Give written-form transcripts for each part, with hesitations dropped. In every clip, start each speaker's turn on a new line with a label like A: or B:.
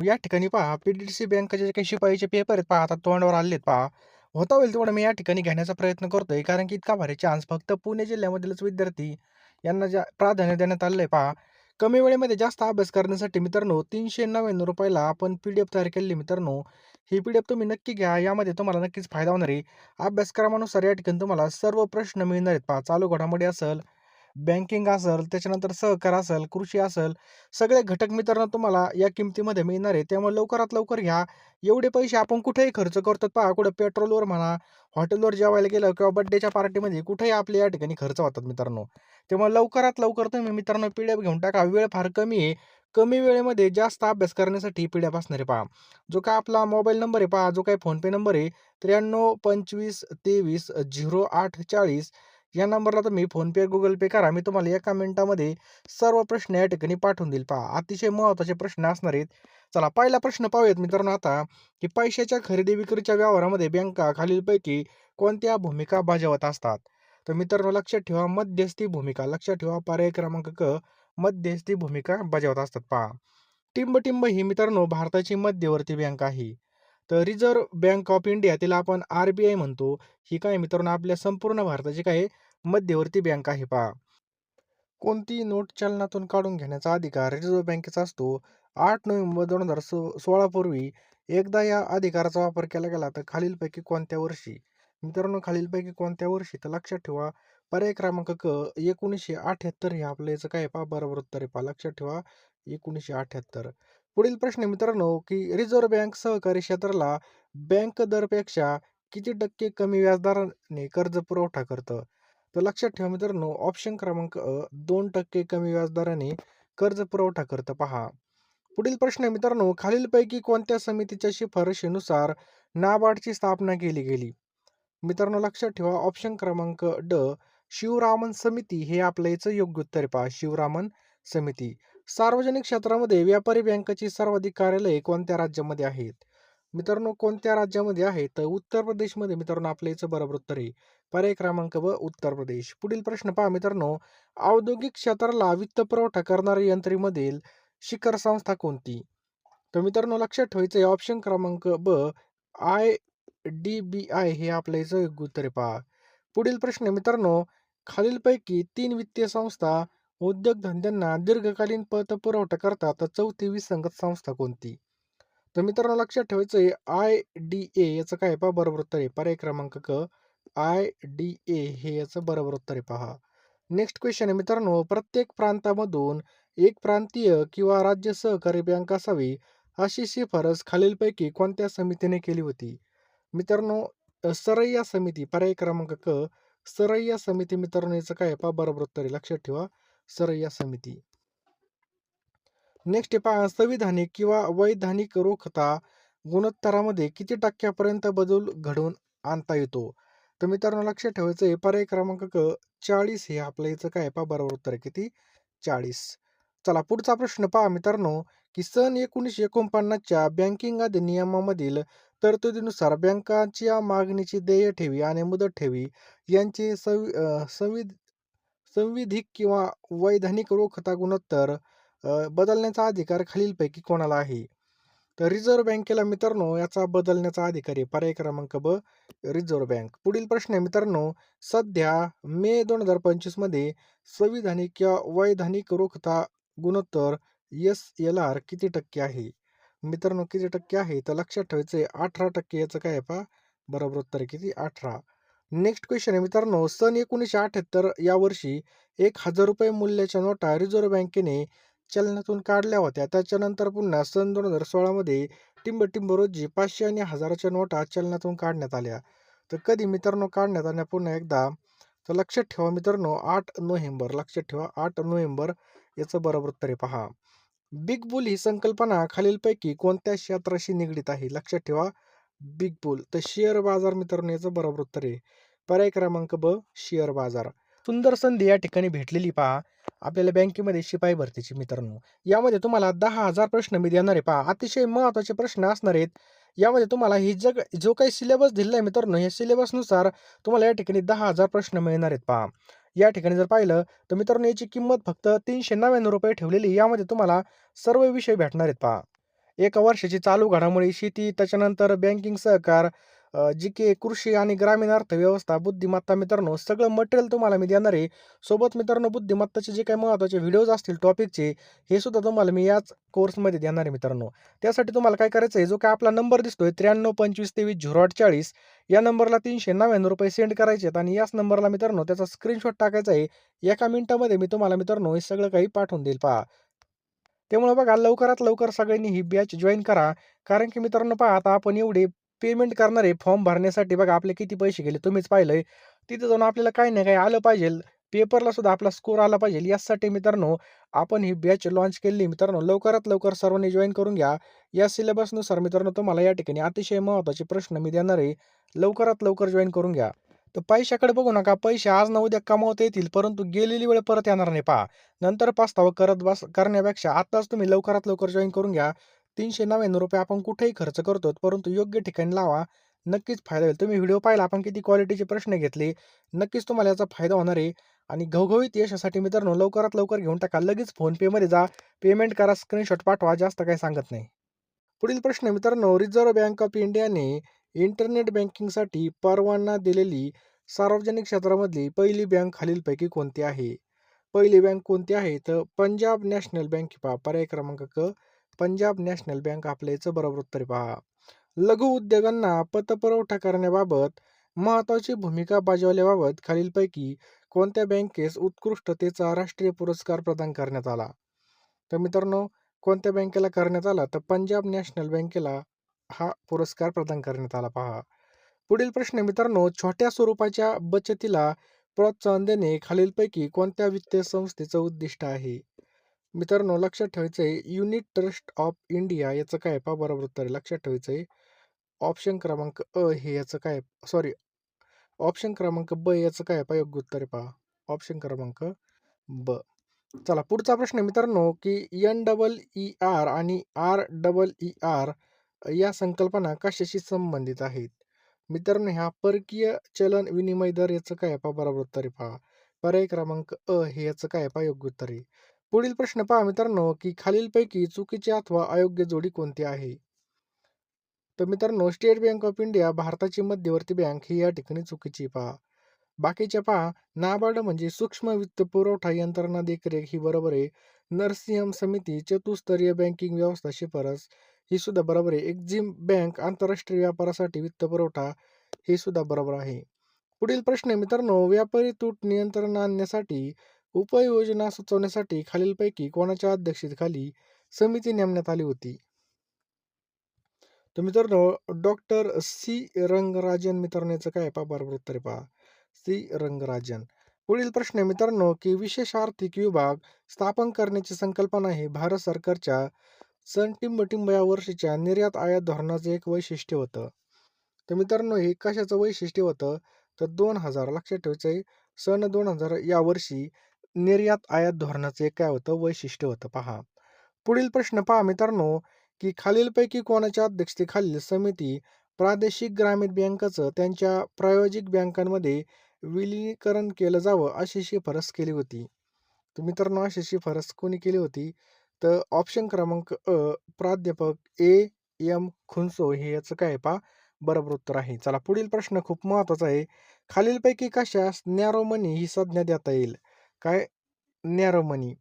A: या ठिकाणी पहा पी-डी-सी बँकेचे जे काही शिपाईचे पेपर आहेत पहा आता तोंडावर आलेत पहा. होता होईल तेवढं मी या ठिकाणी घेण्याचा प्रयत्न करतोय कारण की इतका भारी चान्स फक्त पुणे जिल्ह्यामधीलच विद्यार्थी यांना ज्या प्राधान्य देण्यात आलेलं आहे पहा. कमी वेळेमध्ये जास्त अभ्यास करण्यासाठी मित्रांनो ₹399 ला आपण पी-डी-एफ तयार केलेली मित्रांनो. ही पी-डी-एफ तुम्ही नक्की घ्या. यामध्ये तुम्हाला नक्कीच फायदा होणार आहे. अभ्यासक्रमानुसार या ठिकाणी तुम्हाला सर्व प्रश्न मिळणार आहेत पहा. चालू घडामोडी असेल, बँकिंग असेल, त्याच्यानंतर सहकार असेल, कृषी असेल, सगळे घटक मित्रांनो तुम्हाला या किमतीमध्ये मिळणार आहे. त्यामुळे लवकरात लवकर घ्या. एवढे पैसे आपण कुठेही खर्च करतो पहा, कुठं पेट्रोलवर म्हणा, हॉटेलवर जेवायला गेलं किंवा बर्थडेच्या पार्टीमध्ये कुठेही आपले या ठिकाणी खर्च होतात मित्रांनो. त्यामुळे लवकरात लवकर तुम्ही मित्रांनो पी-डी-एफ घेऊन टाका. वेळ फार कमी आहे. कमी वेळेमध्ये जास्त अभ्यास करण्यासाठी पी-डी-एफ असणार आहे पहा. जो काही आपला मोबाईल नंबर आहे पहा, जो काही फोनपे नंबर आहे 93 25 23 08 40 या नंबरला तुम्ही फोनपे, गुगल पे करा. मी तुम्हाला एका मिनिटामध्ये सर्व प्रश्न या ठिकाणी पाठवून देईल पहा. अतिशय महत्त्वाचे प्रश्न असणार आहेत. चला पहिला प्रश्न पाहूयात मित्रांनो आता, की पैशाच्या खरेदी विक्रीच्या व्यवहारामध्ये बँका खालीलपैकी कोणत्या भूमिका बजावत असतात? तर मित्रांनो लक्षात ठेवा मध्यस्थी भूमिका. लक्षात ठेवा पर्याय क्रमांक क मध्यस्थी भूमिका बजावत असतात पहा. टिंब-टिंब ही मित्रांनो भारताची मध्यवर्ती बँक आहे. तर रिझर्व्ह बँक ऑफ इंडिया तिला आपण आर-बी-आय म्हणतो. ही काय मित्रांनो आपल्या संपूर्ण भारताची काय आहे, मध्यवर्ती बँक आहे पहा. कोणतीही नोट चलनातून काढून घेण्याचा अधिकार रिझर्व्ह बँकेचा असतो. 8 नोव्हेंबर 2016 पूर्वी एकदा या अधिकाराचा वापर केला गेला तर खालीलपैकी कोणत्या वर्षी? मित्रांनो खालीलपैकी कोणत्या वर्षी? तर लक्षात ठेवा पर्याय क्रमांक क 1978 हे आपलं याचं काय आहे पहा बरोबर उत्तर आहे पहा. लक्षात ठेवा 1978. पुढील प्रश्न आहे मित्रांनो, की रिझर्व्ह बँक सहकारी क्षेत्राला बँक दरपेक्षा किती टक्के कमी व्याजदराने कर्ज पुरवठा करतं? तर लक्षात ठेवा मित्रांनो ऑप्शन क्रमांक 2% कमी व्याजदराने कर्ज पुरवठा करतं पहा. पुढील प्रश्न आहे मित्रांनो, खालीलपैकी कोणत्या समितीच्या शिफारशीनुसार नाबार्डची स्थापना केली गेली? मित्रांनो लक्षात ठेवा ऑप्शन क्रमांक शिवरामन समिती हे आपलं याचं योग्य उत्तर आहे पहा. शिवरामन समिती. सार्वजनिक क्षेत्रामध्ये व्यापारी बँकेची सर्वाधिक कार्यालये कोणत्या राज्यामध्ये आहेत? मित्रांनो कोणत्या राज्यामध्ये आहे? तर उत्तर प्रदेशमध्ये मित्रांनो आपल्या याचं बरोबर उत्तर आहे. पर्याय क्रमांक उत्तर प्रदेश. पुढील प्रश्न पहा मित्रांनो, औद्योगिक क्षेत्राला वित्तपुरवठा करणाऱ्या यंत्रणेमधील शिखर संस्था कोणती? तर मित्रांनो लक्षात ठेवायचं आहे ऑप्शन क्रमांक आय-डी-बी-आय हे आपलं याचं योग्य उत्तर आहे पहा. पुढील प्रश्न आहे मित्रांनो, खालीलपैकी 3 वित्तीय संस्था उद्योगधंद्यांना दीर्घकालीन पतपुरवठा करतात, तर चौथी विसंगत संस्था कोणती? तर मित्रांनो लक्षात ठेवायचं आहे आय-डी-ए याचं काय आहे पहा बरोबर उत्तर आहे. पर्याय क्रमांक आय-डी-ए हे याचं बरोबर उत्तर आहे पहा. नेक्स्ट क्वेश्चन आहे मित्रांनो, प्रत्येक प्रांतामधून एक प्रांतीय किंवा राज्य सहकारी बँक असावी अशी शिफारस खालीलपैकी कोणत्या समितीने केली होती? मित्रांनो सरैया समिती. पर्याय क्रमांक सरैया समिती मित्रांनो याचं काय आहे पहा बरोबर उत्तर आहे. लक्षात ठेवा सरैया समिती. नेक्स्ट आहे पहा संविधानिक किंवा वैधानिक रोखता गुणोत्तरामध्ये किती टक्क्यापर्यंत बदल घडवून आणता येतो? तर मित्रांनो लक्षात ठेवायचं आहे पर्याय क्रमांक 40 हे आपलं याचं काय आहे पहा बरोबर उत्तर आहे. किती? 40. चला पुढचा प्रश्न पहा मित्रांनो, की सन 1949च्या बँकिंग अधिनियमामधील तरतुदीनुसार बँकांच्या मागणीची देय ठेवी आणि मुदत ठेवी यांचे संविधिक किंवा वैधानिक रोखता गुणोत्तर बदलण्याचा अधिकार खालीलपैकी कोणाला आहे? तर रिझर्व्ह बँकेला मित्रांनो याचा बदलण्याचा अधिकार आहे. पर्याय क्रमांक रिझर्व्ह बँक. पुढील प्रश्न आहे मित्रांनो, सध्या मे 2025 मध्ये संविधानिक किंवा वैधानिक रोखता गुणोत्तर SLR किती टक्के आहे? मित्रांनो किती टक्के आहे? तर लक्षात ठेवायचं आहे 18% याचं काय आहे पहा बरोबर उत्तर आहे किती? 18. नेक्स्ट क्वेश्चन आहे मित्रांनो, सन 1978 या वर्षी ₹1000 मूल्याच्या नोटा रिझर्व्ह बँकेने चलनातून काढल्या होत्या. त्याच्यानंतर पुन्हा सन 2016 मध्ये टिंब-टिंब रोजी 500 आणि 1000च्या नोटा चलनातून काढण्यात आल्या. तर कधी मित्रांनो काढण्यात आल्या पुन्हा एकदा? तर लक्षात ठेवा मित्रांनो 8 नोव्हेंबर. लक्षात ठेवा 8 नोव्हेंबर याचं बरोबर उत्तर आहे पहा. बिग बुल ही संकल्पना खालीलपैकी कोणत्या क्षेत्राशी निगडीत आहे? लक्षात ठेवा बिग बुल. तर शेअर बाजार मित्रांनो याचं बरोबर उत्तर आहे. पर्याय क्रमांक शेअर बाजार. सुंदर संधी या ठिकाणी भेटलेली पहा आपल्याला बँकेमध्ये शिपाई भरतीची मित्रांनो. यामध्ये तुम्हाला 10,000 प्रश्न मी देणार आहे पहा. अतिशय महत्त्वाचे प्रश्न असणार आहेत. यामध्ये तुम्हाला ही जो काही सिलेबस दिलेला आहे मित्रांनो, या सिलेबसनुसार तुम्हाला या ठिकाणी 10,000 प्रश्न मिळणार आहेत पहा. या ठिकाणी जर पाहिलं तर मित्रांनो याची किंमत फक्त ₹399 ठेवलेली. यामध्ये तुम्हाला सर्व विषय भेटणार आहेत पहा. एका वर्षाची चालू घडामोडी, शेती, त्याच्यानंतर बँकिंग सहकार, जी-के, कृषी आणि ग्रामीण अर्थव्यवस्था, बुद्धिमत्ता मित्रांनो, सगळं मटेरियल तुम्हाला मी देणार आहे. सोबत मित्रांनो बुद्धिमत्ताचे जे काही महत्त्वाचे व्हिडिओज असतील टॉपिकचे, हे सुद्धा तुम्हाला मी याच कोर्समध्ये देणार आहे मित्रांनो. त्यासाठी तुम्हाला काय करायचं आहे, जो काही आपला नंबर दिसतोय 9325230840 या नंबरला ₹399 सेंड करायचे आहेत आणि याच नंबरला मित्रांनो त्याचा स्क्रीनशॉट टाकायचा आहे. एका मिनिटामध्ये मी तुम्हाला मित्रांनो हे सगळं काही पाठवून देईल पहा. त्यामुळे बघा लवकरात लवकर सगळ्यांनी ही बॅच जॉइन करा. कारण की मित्रांनो पहा आता आपण एवढे पेमेंट करणार आहे फॉर्म भरण्यासाठी बघा आपले किती पैसे गेले तुम्हीच पाहिलंय. तिथे जाऊन आपल्याला काही ना काही आलं पाहिजे. पेपरला सुद्धा आपला स्कोर आला पाहिजे. यासाठी मित्रांनो आपण ही बॅच लॉन्च केली मित्रांनो. लवकरात लवकर सर्वांनी जॉइन करून घ्या. या सिलेबसनुसार मित्रांनो तुम्हाला या ठिकाणी अतिशय महत्त्वाचे प्रश्न मी देणार आहे. लवकरात लवकर जॉइन करून घ्या. तर पैशाकडे बघू नका. पैसे आज ना उद्या कमावता येतील, परंतु गेलेली वेळ परत येणार नाही पहा. नंतर पस्तावा करण्यापेक्षा आताच तुम्ही लवकरात लवकर जॉइन करून घ्या. ₹399 आपण कुठेही खर्च करतो, परंतु योग्य ठिकाणी लावा. नक्कीच फायदा होईल. तुम्ही व्हिडिओ पाहिला आपण किती क्वालिटीचे प्रश्न घेतले. नक्कीच तुम्हाला याचा फायदा होणार आहे. आणि घवघवीत यशासाठी मित्रांनो लवकरात लवकर घेऊन टाका. लगेच फोनपेमध्ये जा, पेमेंट करा, स्क्रीनशॉट पाठवा. जास्त काही सांगत नाही. पुढील प्रश्न मित्रांनो, रिझर्व्ह बँक ऑफ इंडियाने इंटरनेट बँकिंगसाठी परवाना दिलेली सार्वजनिक क्षेत्रामधली पहिली बँक खालीलपैकी कोणती आहे? पहिली बँक कोणती आहे? तर पंजाब नॅशनल बँक पहा. पर्याय क्रमांक क, पंजाब नॅशनल बँक आपल्या याचं बरोबर उत्तर पहा. लघु उद्योगांना पतपुरवठा करण्याबाबत महत्त्वाची भूमिका बजावल्याबाबत खालीलपैकी कोणत्या बँकेस उत्कृष्टतेचा राष्ट्रीय पुरस्कार प्रदान करण्यात आला? तर मित्रांनो कोणत्या बँकेला करण्यात आला? तर पंजाब नॅशनल बँकेला हा पुरस्कार प्रदान करण्यात आला पहा. पुढील प्रश्न मित्रांनो, छोट्या स्वरूपाच्या बचतीला प्रोत्साहन देणे खालीलपैकी कोणत्या वित्तीय संस्थेचं उद्दिष्ट आहे? मित्रांनो लक्षात ठेवायचं आहे युनिट ट्रस्ट ऑफ इंडिया याचं काय पहा बरोबर उत्तर आहे. लक्षात ठेवायचं आहे. ऑप्शन क्रमांक अ हे याचं काय सॉरी ऑप्शन क्रमांक ब याचं काय पहा योग्य उत्तर आहे पहा. ऑप्शन क्रमांक ब. चला पुढचा प्रश्न मित्रांनो, की NEER आणि REER या संकल्पना कशाशी संबंधित आहेत? मित्रांनो ह्या परकीय चलन विनिमय दर याचं काय पहा बरोबर उत्तर आहे पहा. पर्याय क्रमांक अ हे याचं काय पहा योग्य उत्तर आहे. पुढील प्रश्न पहा मित्रांनो, की खालीलपैकी चुकीची अथवा अयोग्य जोडी कोणती आहे? तर मित्रांनो स्टेट बँक ऑफ इंडिया भारताची मध्यवर्ती बँक ही या ठिकाणी चुकीची पहा. बाकीच्या पहा नाबार्ड म्हणजे सूक्ष्म वित्त पुरवठा यंत्रणा देखरेख ही बरोबर आहे. नरसिंहम समिती चतुस्तरीय बँकिंग व्यवस्था शिफारस ही सुद्धा बरोबर आहे. एक्झिम बँक आंतरराष्ट्रीय व्यापारासाठी वित्त पुरवठा हे सुद्धा बरोबर आहे. पुढील प्रश्न आहे मित्रांनो, व्यापारी तूट नियंत्रण आणण्यासाठी उपाययोजना सुचवण्यासाठी खालीलपैकी कोणाच्या अध्यक्षतेखाली समिती नेमण्यात आली होती? तर मित्रांनो डॉक्टर सी रंगराजन मित्रांनो याचं काय पहा बरोबर उत्तर आहे पहा. सी रंगराजन. पुढील प्रश्न आहे मित्रांनो, की विशेष आर्थिक विभाग स्थापन करण्याची संकल्पना ही भारत सरकारच्या सन टिंब या वर्षीच्या निर्यात आयात धोरणाचं एक वैशिष्ट्य होतं. तर मित्रांनो हे कशाचं वैशिष्ट्य होतं? तर 2000 लक्षात ठेवायचं आहे. सन 2000 या वर्षी निर्यात आयात धोरणाचं एक काय होतं वैशिष्ट्य होतं पहा. पुढील प्रश्न पहा मित्रांनो, की खालीलपैकी कोणाच्या अध्यक्षतेखालील समिती प्रादेशिक ग्रामीण बँकांचं त्यांच्या प्रायोजिक बँकांमध्ये विलीनीकरण केलं जावं अशी शिफारस केली होती? तर मित्रांनो अशी शिफारस कोणी केली होती? तर ऑप्शन क्रमांक अ प्राध्यापक एम खुनसो हे याचं काय आहे पहा बरोबर उत्तर आहे. चला पुढील प्रश्न खूप महत्त्वाचा आहे. खालीलपैकी कशास नॅरो मनी ही संज्ञा देता येईल? काय नॅरो मनी?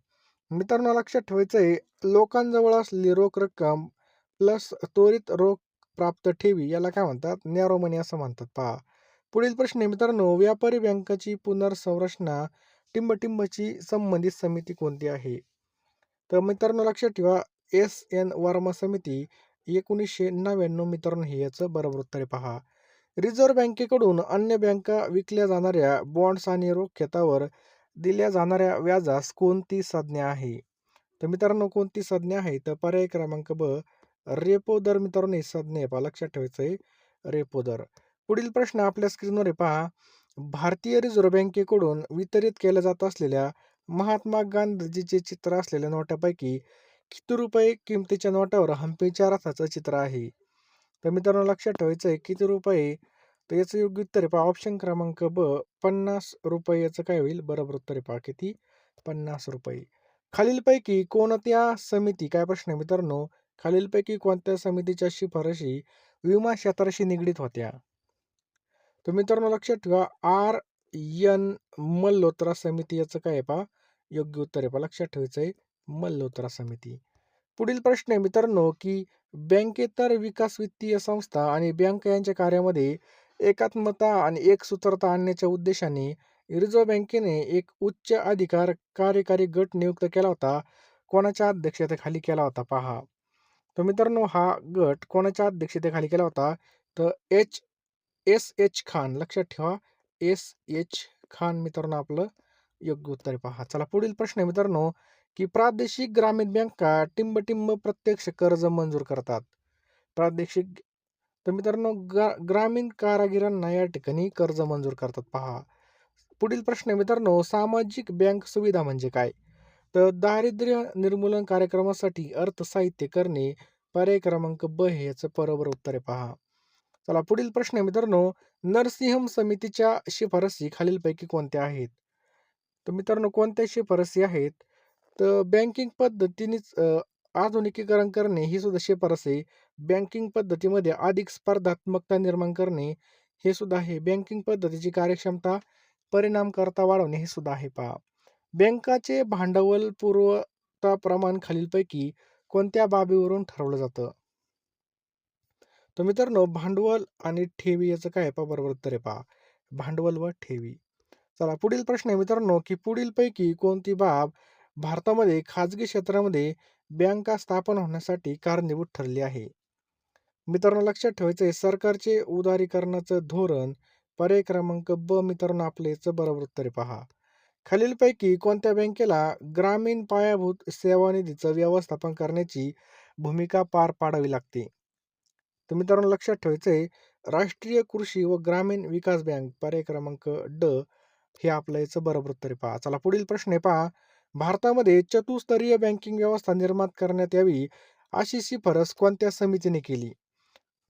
A: मित्रांनो लक्षात ठेवायचं आहे, लोकांजवळ असलेली रोख रक्कम प्लस त्वरित रोख प्राप्त ठेवी याला काय म्हणतात? नॅरो मनी असं म्हणतात पहा. पुढील प्रश्न आहे मित्रांनो, व्यापारी बँकाची पुनर्संरचना टिंबची संबंधित समिती कोणती आहे? तर मित्रांनो लक्षात ठेवा एस.एन. वर्मा समिती 1999 मित्रांनो हे याचं बरोबर उत्तर आहे पहा. रिझर्व्ह बँकेकडून अन्य बँका विकल्या जाणाऱ्या बॉन्ड्स आणि रोख खात्यावर दिल्या जाणाऱ्या व्याजास कोणती संज्ञा आहे? तर मित्रांनो कोणती संज्ञा आहे? तर पर्याय क्रमांक ब रेपो दर मित्रांनो ही संज्ञा आहे पहा. लक्षात ठेवायचं आहे रेपो दर. पुढील प्रश्न आपल्या स्क्रीनवर आहे पहा. भारतीय रिझर्व्ह बँकेकडून वितरित केल्या जात असलेल्या महात्मा गांधीजीचे चित्र असलेल्या नोटापैकी किती रुपये किमतीच्या नोटावर हम्पीच्या रथाचं चित्र आहे? तर मित्रांनो लक्षात ठेवायचं आहे किती रुपये? तर याचं योग्य उत्तर आहे पहा ऑप्शन क्रमांक ब ₹50 याचं काय होईल? बरोबर उत्तर आहे पहा किती? ₹50. खालीलपैकी कोणत्या समिती काय प्रश्न आहे मित्रांनो, खालीलपैकी कोणत्या समितीच्या शिफारशी विमा क्षेत्राशी निगडीत होत्या? तर मित्रांनो लक्षात ठेवा, आर. एन. मल्होत्रा समिती याचं काय आहे पहा, योग्य उत्तर आहे पहा. लक्षात ठेवायचं आहे, मल्होत्रा समिती. पुढील प्रश्न आहे मित्रांनो, की बँकेतर विकास वित्तीय संस्था आणि बँक यांच्या कार्यामध्ये एकात्मता आणि एकसूत्रता आणण्याच्या उद्देशाने रिझर्व्ह बँकेने एक उच्च अधिकार कार्यकारी गट नियुक्त केला होता. कोणाच्या अध्यक्षतेखाली केला होता पहा. तर मित्रांनो हा गट कोणाच्या अध्यक्षतेखाली केला होता? तर एस. एच. खान. लक्षात ठेवा, एस. एच. खान मित्रांनो आपलं योग्य उत्तर आहे पहा. चला पुढील प्रश्न आहे मित्रांनो, की प्रादेशिक ग्रामीण बँका टिंब प्रत्यक्ष कर्ज मंजूर करतात. प्रादेशिक तर मित्रांनो ग्रामीण कारागिरांना या ठिकाणी कर्ज मंजूर करतात पहा. पुढील प्रश्न आहे मित्रांनो, सामाजिक बँक सुविधा म्हणजे काय? तर दारिद्र्य निर्मूलन कार्यक्रमासाठी अर्थसाहित्य करणे. पर्याय क्रमांक ब हे याचं बरोबर उत्तर आहे पहा. चला पुढील प्रश्न आहे मित्रांनो, नरसिंहम समितीच्या शिफारसी खालीलपैकी कोणत्या आहेत? तर मित्रांनो कोणत्या शिफारसी आहेत? तर बँकिंग पद्धतीनेच आधुनिकीकरण करणे ही सुद्धा शिफारस आहे. बँकिंग पद्धतीमध्ये अधिक स्पर्धात्मकता निर्माण करणे हे सुद्धा आहे. बँकिंग पद्धतीची कार्यक्षमता परिणामकारता वाढवणे हे सुद्धा आहे पहा. बँकाचे भांडवल पुरवठा प्रमाण खालीलपैकी कोणत्या बाबीवरून ठरवलं जातं? तर मित्रांनो भांडवल आणि ठेवी याचं काय आहे पहा, बरोबर उत्तर आहे पहा. भांडवल व ठेवी. चला पुढील प्रश्न आहे मित्रांनो, की पुढीलपैकी कोणती बाब भारतामध्ये खाजगी क्षेत्रामध्ये बँका स्थापन होण्यासाठी कारणीभूत ठरली आहे? मित्रांनो लक्षात ठेवायचं आहे, सरकारचे उदारीकरणाचं धोरण. पर्याय क्रमांक ब मित्रांनो आपलं याचं बरोबर उत्तर आहे पहा. खालीलपैकी कोणत्या बँकेला ग्रामीण पायाभूत सेवा निधीचं व्यवस्थापन करण्याची भूमिका पार पाडावी लागते? तर मित्रांनो लक्षात ठेवायचं आहे, राष्ट्रीय कृषी व ग्रामीण विकास बँक. पर्याय क्रमांक ड हे आपलं याचं बरोबर उत्तर आहे पहा. चला पुढील प्रश्न आहे पहा, भारतामध्ये चतुस्तरीय बँकिंग व्यवस्था निर्माण करण्यात यावी अशी शिफारस कोणत्या समितीने केली?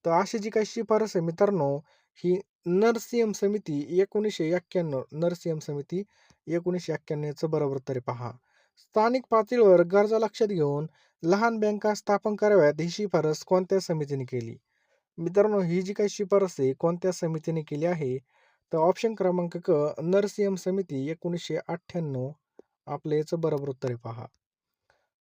A: तर अशी जी काही शिफारस आहे मित्रांनो, ही नरसिंहम समिती 1991. नरसिंहम समिती 1991 याचं बरोबर उत्तर आहे पहा. स्थानिक पातळीवर गरजा लक्षात घेऊन लहान बँका स्थापन कराव्यात ही शिफारस कोणत्या समितीने केली? मित्रांनो ही जी काही शिफारस आहे कोणत्या समितीने केली आहे? तर ऑप्शन क्रमांक क, नरसिंहम समिती 1998. आपलं याचं बरोबर उत्तर आहे पहा.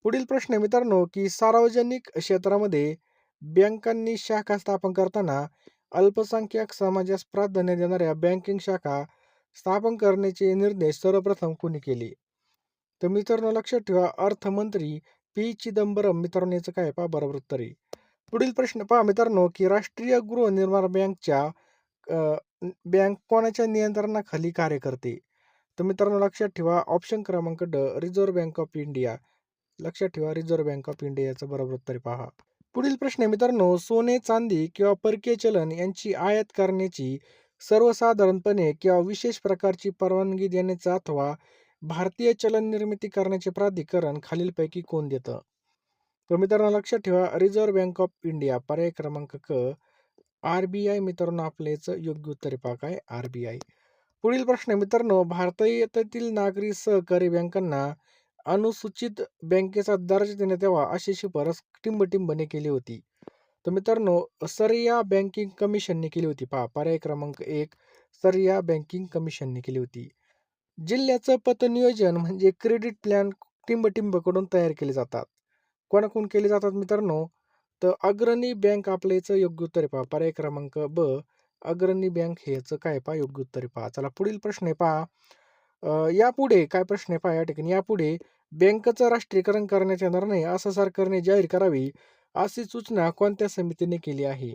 A: पुढील प्रश्न आहे मित्रांनो, की सार्वजनिक क्षेत्रामध्ये बँकांनी शाखा स्थापन करताना अल्पसंख्याक समाजास प्राधान्य देणाऱ्या बँकिंग शाखा स्थापन करण्याचे निर्देश सर्वप्रथम कोणी केले? तर मित्रांनो लक्षात ठेवा, अर्थमंत्री पी. चिदंबरम. मित्रांनो याचं काय आहे पहा, बरोबर उत्तर आहे. पुढील प्रश्न पहा मित्रांनो, की राष्ट्रीय गृहनिर्माण बँक कोणाच्या नियंत्रणाखाली कार्य करते? तर मित्रांनो लक्षात ठेवा, ऑप्शन क्रमांक ड, रिझर्व्ह बँक ऑफ इंडिया. लक्षात ठेवा, रिझर्व्ह बँक ऑफ इंडिया याचं बरोबर उत्तर आहे पहा. पुढील प्रश्न आहे मित्रांनो, सोने, चांदी किंवा परकीय चलन यांची आयात करण्याची सर्वसाधारणपणे किंवा विशेष प्रकारची परवानगी देण्याचा अथवा भारतीय चलन निर्मिती करण्याचे प्राधिकरण खालीलपैकी कोण देतं? तर मित्रांनो लक्षात ठेवा, रिझर्व्ह बँक ऑफ इंडिया. पर्याय क्रमांक क, आर. मित्रांनो आपलं याचं योग्य उत्तर आहे पहा, काय आर. पुढील प्रश्न आहे मित्रांनो, भारतातील नागरी सहकारी बँकांना अनुसूचित बँकेचा दर्जा देण्यात यावा अशी शिफारस टिंबटिंबने केली होती? तर मित्रांनो सरिया बँकिंग कमिशनने केली होती पहा. पर्याय क्रमांक 1 सरिया बँकिंग कमिशनने केली होती. जिल्ह्याचं पतनियोजन म्हणजे क्रेडिट प्लॅन टिंबटिंबकडून तयार केले जातात. कोणाकडून केले जातात मित्रांनो? तर अग्रणी बँक आपलं याचं योग्य उत्तर आहे पहा. पर्याय क्रमांक ब, अग्रणी बँक हे याचं काय पहा, योग्य उत्तर आहे पहा. चला पुढील प्रश्न आहे पहा, यापुढे काय प्रश्न आहे पहा या ठिकाणी, यापुढे बँकेचं राष्ट्रीयकरण करण्याचा निर्णय असं सरकारने जाहीर करावी अशी सूचना कोणत्या समितीने केली आहे?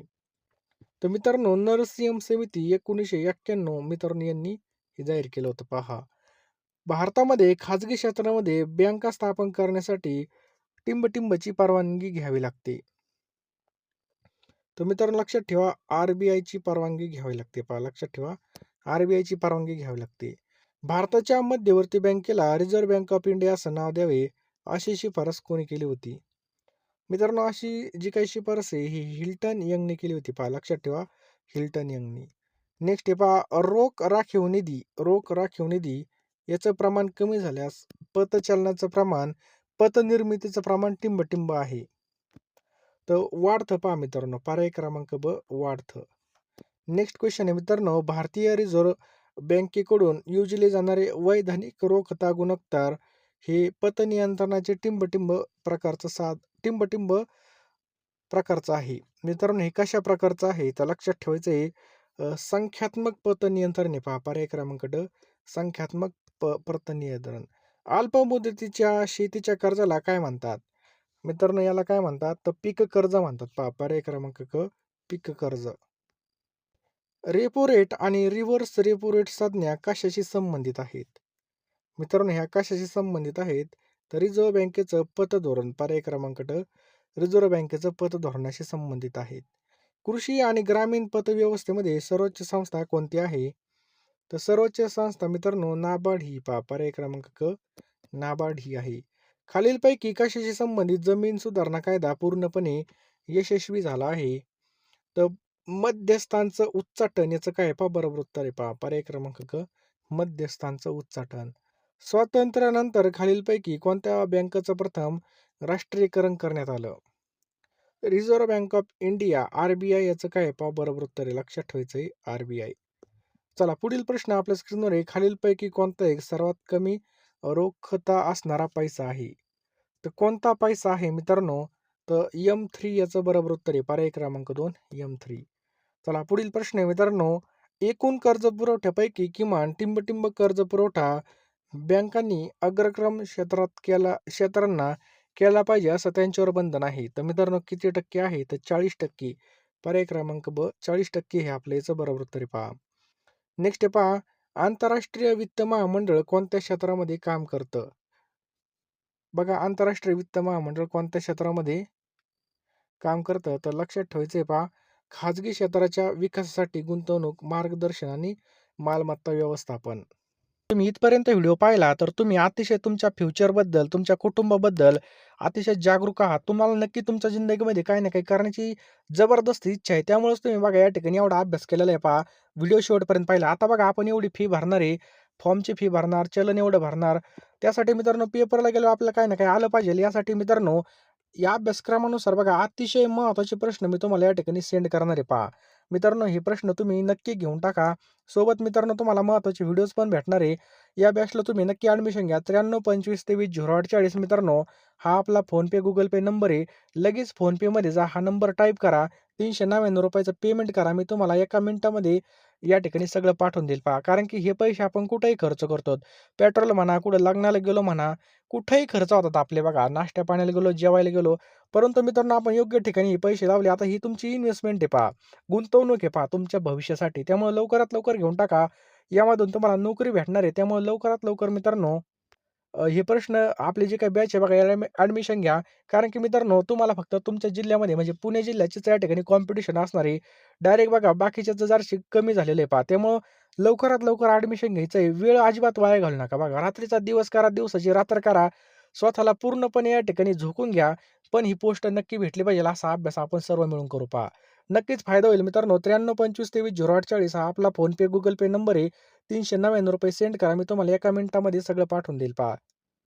A: तर मित्रांनो नरसिंहम समिती 1991 मित्रांनो यांनी हे जाहीर केलं होतं पहा. भारतामध्ये खाजगी क्षेत्रामध्ये बँका स्थापन करण्यासाठी टिंबटिंबची परवानगी घ्यावी लागते. तर मित्रांनो लक्षात ठेवा, आर. ची परवानगी घ्यावी लागते पहा. लक्षात ठेवा, आर. ची परवानगी घ्यावी लागते. भारताच्या मध्यवर्ती बँकेला रिझर्व्ह बँक ऑफ इंडिया असं नाव द्यावे अशी शिफारस कोणी केली होती? मित्रांनो अशी जी काही शिफारस आहे ही हिल्टन यंगने केली होती पहा. लक्षात ठेवा, हिल्टन यंगने. नेक्स्ट आहे पहा, रोख राखीव निधी याचं प्रमाण कमी झाल्यास पतचलनाचं प्रमाण, पतनिर्मितीचं प्रमाण टिंबटिंब आहे. तर वाढतं पहा मित्रांनो. पर्याय क्रमांक ब वाढतं. नेक्स्ट क्वेश्चन आहे मित्रांनो, भारतीय रिझर्व्ह बँकेकडून योजले जाणारे वैधानिक रोखता गुणोत्तर हे पतनियंत्रणाचे टिंबटिंब प्रकारचं आहे. मित्रांनो हे कशा प्रकारचं आहे तर लक्षात ठेवायचं आहे. संख्यात्मक पतनियंत्रण आहे पहा. पर्याय क्रमांक ड संख्यात्मक पतनियंत्रण. अल्प मुदतीच्या शेतीच्या कर्जाला काय म्हणतात? मित्रांनो याला काय म्हणतात तर पीक कर्ज म्हणतात पहा. पर्याय क्रमांक क पीक कर्ज. रेपो रेट आणि रिव्हर्स रेपो रेट संज्ञा कशाशी संबंधित आहेत? मित्रांनो ह्या कशाशी संबंधित आहेत? तर रिझर्व्ह बँकेचं पतधोरण. पर्याय क्रमांक ड रिझर्व्ह बँकेचं पतधोरणाशी संबंधित आहेत. कृषी आणि ग्रामीण पतव्यवस्थेमध्ये सर्वोच्च संस्था कोणती आहे? तर सर्वोच्च संस्था मित्रांनो नाबार्ड ही पहा. पर्याय क्रमांक क नाबार्ड ही आहे. खालीलपैकी कशाशी संबंधित जमीन सुधारणा कायदा पूर्णपणे यशस्वी झाला आहे? तर मध्यस्थांचं उच्चाटन याचं काय आहे पहा. बरोबर उत्तर आहे पहा. पर्याय क्रमांक क मध्यस्थांचं उच्चाटन. स्वातंत्र्यानंतर खालीलपैकी कोणत्या बँकेचं प्रथम राष्ट्रीयकरण करण्यात आलं? Reserve bank of India RBI याचं काय आहे पहा. बरोबर उत्तर आहे. लक्षात ठेवायचं आहे आरबीआय. चला पुढील प्रश्न आपल्या स्क्रीनवर आहे. खालीलपैकी कोणता एक सर्वात कमी रोखता असणारा पैसा आहे? तर कोणता पैसा आहे मित्रांनो? तर M3 याचं बरोबर उत्तर आहे. पर्याय क्रमांक 2 M3. चला पुढील प्रश्न आहे मित्रांनो, एकूण कर्ज पुरवठ्यापैकी किमान टिंबटिंब कर्ज पुरवठा बँकांनी अग्रक्रम क्षेत्रांना केला पाहिजे असं त्यांच्यावर बंधन आहे. तर मित्रांनो किती टक्के आहे? तर 40%. पर्याय क्रमांक ब 40% हे आपलं याचं बरोबर उत्तर आहे पहा. नेक्स्ट आहे पहा, आंतरराष्ट्रीय वित्त महामंडळ कोणत्या क्षेत्रामध्ये काम करतं? बघा आंतरराष्ट्रीय वित्त महामंडळ कोणत्या क्षेत्रामध्ये काम करतं? तर लक्षात ठेवायचं आहे पहा, खाजगी क्षेत्राच्या विकासासाठी गुंतवणूक, मार्गदर्शन आणि मालमत्ता व्यवस्थापन. तुम्ही इथपर्यंत व्हिडिओ पाहिला तर तुम्ही अतिशय तुमच्या फ्युचरबद्दल, तुमच्या कुटुंबाबद्दल अतिशय जागरूक आहात. तुम्हाला नक्की तुमच्या जिंदगीमध्ये काही ना काही करण्याची जबरदस्त इच्छा आहे. त्यामुळेच तुम्ही बघा या ठिकाणी एवढा अभ्यास केलेला आहे पहा. व्हिडिओ शेवटपर्यंत पाहिला. आता बघा आपण एवढी फी भरणार आहे, फॉर्मची फी भरणार, चलन एवढं भरणार. त्यासाठी मित्रांनो पेपरला गेल्यावर आपल्याला काही ना काही आलं पाहिजे. यासाठी मित्रांनो या अभ्यासक्रमानुसार बघा अतिशय महत्त्वाचे प्रश्न मी तुम्हाला या ठिकाणी सेंड करणार आहे पहा. मित्रांनो हे प्रश्न तुम्ही नक्की घेऊन टाका. सोबत मित्रांनो तुम्हाला महत्त्वाचे व्हिडिओज पण भेटणार आहे. या बॅचला तुम्ही नक्की ॲडमिशन घ्या. 9325230840 मित्रांनो हा आपला फोनपे, गुगल पे नंबर आहे. लगेच फोनपेमध्ये जा, हा नंबर टाईप करा. ₹399 पेमेंट करा. मी तुम्हाला 1 मिनिटामध्ये या ठिकाणी सगळं पाठवून देईल पहा. कारण की हे पैसे आपण कुठेही खर्च करतो. पेट्रोल म्हणा, कुठं लग्नाला गेलो म्हणा, कुठेही खर्च होतात आपले बघा. नाश्त्या पाण्याला गेलो, जेवायला गेलो. परंतु मित्रांनो आपण योग्य ठिकाणी हे पैसे लावले. आता ही तुमची इन्व्हेस्टमेंट आहे पहा. गुंतवणूक आहे पहा तुमच्या भविष्यासाठी. त्यामुळे लवकरात लवकर घेऊन टाका. यामधून तुम्हाला नोकरी भेटणार आहे. त्यामुळे लवकरात लवकर मित्रांनो हे प्रश्न आपली जी काही बॅच आहे बघा याला ॲडमिशन घ्या. कारण की मित्रांनो तुम्हाला फक्त तुमच्या जिल्ह्यामध्ये म्हणजे पुणे जिल्ह्याचीच या ठिकाणी कॉम्पिटिशन असणार आहे. डायरेक्ट बघा बाकीच्याचं जराशी कमी झालेलं आहे पहा. त्यामुळं लवकरात लवकर ॲडमिशन घ्यायचं आहे. वेळ अजिबात वाया घालवू नका. बघा रात्रीचा दिवस करा, दिवसाची रात्र करा. स्वतःला पूर्णपणे या ठिकाणी झोकून घ्या. पण ही पोस्ट नक्की भेटली पाहिजे असा अभ्यास आपण सर्व मिळून करू पहा. नक्कीच फायदा होईल मित्रांनो. 9325230840 हा आपला फोनपे, गुगल पे नंबर आहे. ₹399 सेंड करा. मी तुम्हाला 1 मिनिटामध्ये सगळं पाठवून देईल पहा.